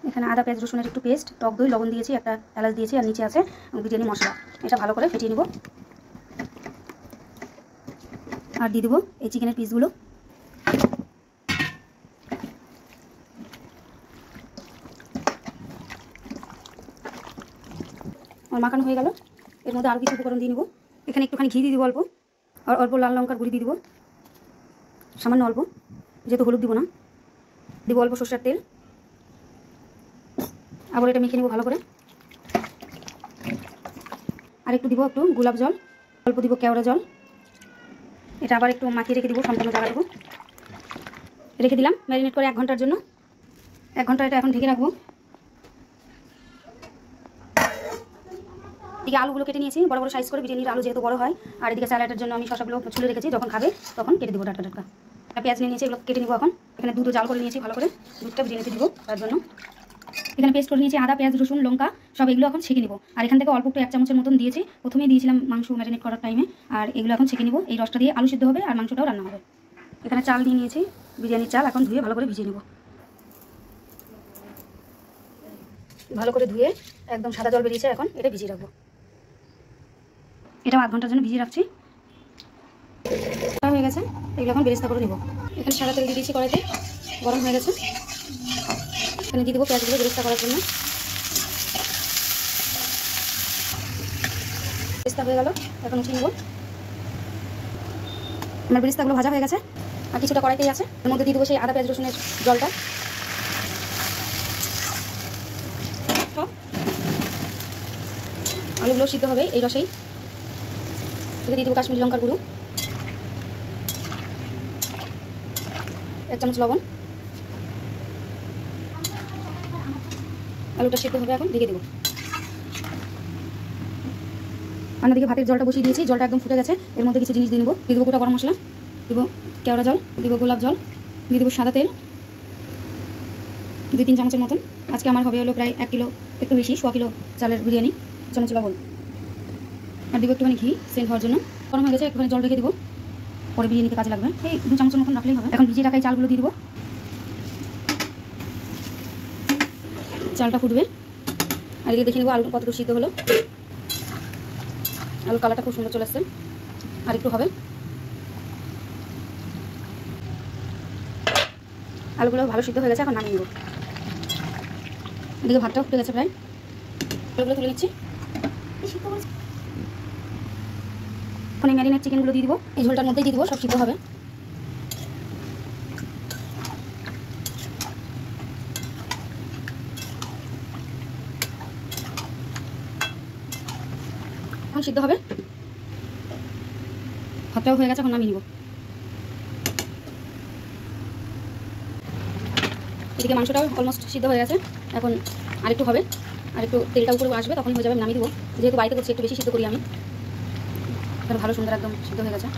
এখানে আদা পেঁয়াজ রসুনের একটু পেস্ট, টক দই, লবণ দিয়েছি, একটা এলাচ দিয়েছি, আর নিচে আছে বিরিয়ানি মশলা। এটা ভালো করে ফেটিয়ে নিব। আর দিয়ে দেবো এই চিকেনের পিসগুলো। আমার মাখানো হয়ে গেল। এর মধ্যে আরও কিছু উপকরণ দিয়ে নেব। এখানে একটুখানি ঘি দিয়ে দিব অল্প, আর অল্প লাল লঙ্কার গুঁড়ি দিয়ে দিব, সামান্য অল্প, যেহেতু হলুদ দিব না। দিব অল্প সরষের তেল। আবার এটা মেখে নেব ভালো করে। আর একটু দিব একটু গোলাপ জল, অল্প দিব কেওড়া জল। এটা আবার একটু মাখিয়ে রেখে দিব সম্পূর্ণ জায়গাটুকু। রেখে দিলাম ম্যারিনেট করে 1 ঘন্টার জন্য। 1 ঘন্টা এটা এখন ঢেকে রাখবো। এদিকে আলুগুলো কেটে নিয়েছি বড় বড় সাইজ করে, বিরিয়ানির আলু যেহেতু বড় হয়। আর এদিকে স্যালাডের জন্য আমি শসাগুলো ছুলে রেখেছি, যখন খাবে তখন কেটে দেবো টাটকা টাটকা। পেঁয়াজ নিয়ে নিয়েছি, এগুলো কেটে নিব এখন। এখানে দুধও জাল করে নিয়েছি ভালো করে, দুধটা বিরিয়ানিতে দিব তার জন্য। এখানে পেস্ট করে নিয়েছি আদা পেঁয়াজ রসুন লঙ্কা সব, এগুলো এখন ছেঁকে নিব। আর এখান থেকে অল্প একটু 1 চামচের মতন দিয়েছি, প্রথমেই দিয়েছিলাম মাংস ম্যারিনেট করার টাইমে। আর এগুলো এখন ছেঁকে নিব। এই রসটা দিয়ে আলু সিদ্ধ হবে আর মাংসটাও রান্না হবে। এখানে চাল নিয়ে নিয়েছি, বিরিয়ানির চাল, এখন ধুয়ে ভালো করে ভিজিয়ে নেব। ভালো করে ধুয়ে একদম সাদা জল বেরিয়েছে, এখন এটা ভিজিয়ে রাখবো। এটাও 1 ঘন্টার জন্য ভিজিয়ে রাখছি। হয়ে গেছে, এগুলো এখন বেরেস্তা করে নেব। এখানে সাদা তেল দিয়ে দিয়েছি কড়াইতে, গরম হয়ে গেছে। এখানে দিয়ে দেবো পেঁয়াজগুলো বেরেস্তা করার জন্য। বেরেস্তা হয়ে গেল, এখন উঠিয়ে নেব। আমার বেরেস্তাগুলো ভাজা হয়ে গেছে, আর কিছুটা কড়াইতেই আছে। এর মধ্যে দিয়ে দেবো সেই আদা পেঁয়াজ রসুনের জলটা। আলুগুলো সিদ্ধ হবে এই রসেই। দিয়ে দেবো কাশ্মীরি লঙ্কার গুঁড়ো, 1 চামচ লবণ। আলুটা সিদ্ধ হবে, এখন ঢেকে দেবো। অন্যদিকে ভাতের জলটা বসিয়ে দিয়েছি, জলটা একদম ফুটে গেছে। এর মধ্যে কিছু জিনিস দিয়ে নেবো। দিয়ে দেবো গোটা গরম মশলা, দেবো কেওড়া জল, দেবো গোলাপ জল, দিয়ে দেবো সাদা তেল 2-3 চামচের মতন। আজকে আমার হবে হলো প্রায় 1 কিলো, একটু বেশি, 100 কিলো চালের বিরিয়ানি। চামচ লবণ, আর দেবো একটুখানি ঘি সেন্ট হওয়ার জন্য। গরম হয়ে গেছে, একটুখানি জল রেখে দেবো, পরে বিরিয়ানিতে কাজে লাগবে। এই 2 চামচের মতন রাখলেই হবে। এখন ভিজিয়ে রাখা এই চালগুলো দিয়ে দেবো। চালটা ফুটবে, আর এদিকে দেখে নেবো আলু কতটুকু সিদ্ধ হলো। আলুর কালারটা খুব সুন্দর চলে আসছে, আর একটু হবে। আলুগুলো ভালো সিদ্ধ হয়ে গেছে, এখন নামিয়ে নেব। এদিকে ভাতটাও ফুটে গেছে প্রায়, আলুগুলো তুলে নিচ্ছি। এখন এই ম্যারিনেট চিকেনগুলো দিয়ে দিব, এই ঝোলটার মধ্যেই দিয়ে দিব, সব সিদ্ধ হবে। এখন সিদ্ধ হবে, ভাতটাও হয়ে গেছে, এখন নামিয়ে নিব। এদিকে মাংসটাও অলমোস্ট সিদ্ধ হয়ে গেছে, এখন আরেকটু হবে, আর একটু তেলটা উপরে আসবে, তখন হয়ে যাবে। নামিয়ে দেবো, যেহেতু বাড়িতে করছি একটু বেশি সিদ্ধ করি আমি। এখন ভালো সুন্দর একদম সিদ্ধ হয়ে গেছে।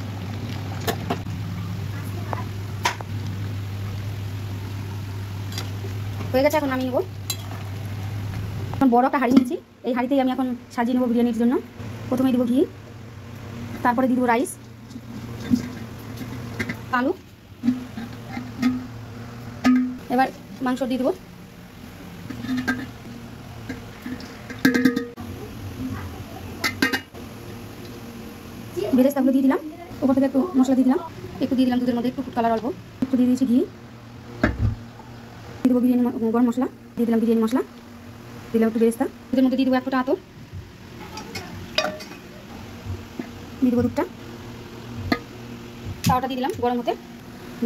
হয়ে গেছে, এখন নামিয়ে নেব। এখন বড় একটা হাঁড়ি নিয়েছি, এই হাঁড়িতেই আমি এখন সাজিয়ে নেবো বিরিয়ানির জন্য। প্রথমে দিব ঘি, তারপরে দিয়ে দেবো রাইস, আলু, এবার মাংস দিয়ে দেবো। বেরেস্তাগুলো দিয়ে দিলাম, ওপর থেকে একটু মশলা দিয়ে দিলাম, একটু দিয়ে দিলাম দুধের মধ্যে একটু কালার অল্প, একটু দিয়ে দিয়েছি ঘি, দিয়ে দেবো বিরিয়ানি গরম মশলা, দিয়ে দিলাম বিরিয়ানি মশলা, দিলাম একটু বেরেস্তা, দুধের মধ্যে দিয়ে দেবো 1 ফোঁটা আতর, দিয়ে দেবো দুধটা, তাওয়াটা দিয়ে দিলাম গরম হতে,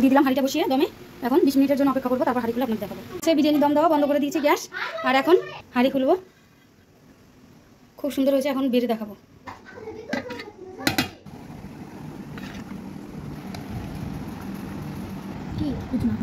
দিয়ে দিলাম হাঁড়িটা বসিয়ে দমে। এখন 20 মিনিটের জন্য অপেক্ষা করবো, তারপর হাঁড়ি খুলে আপনাকে দেখাবো। সে বিরিয়ানি দম দেওয়া বন্ধ করে দিয়েছি গ্যাস, আর এখন হাঁড়ি খুলবো। খুব সুন্দর হয়েছে, এখন বেড়ে দেখাবো। কি কিছু না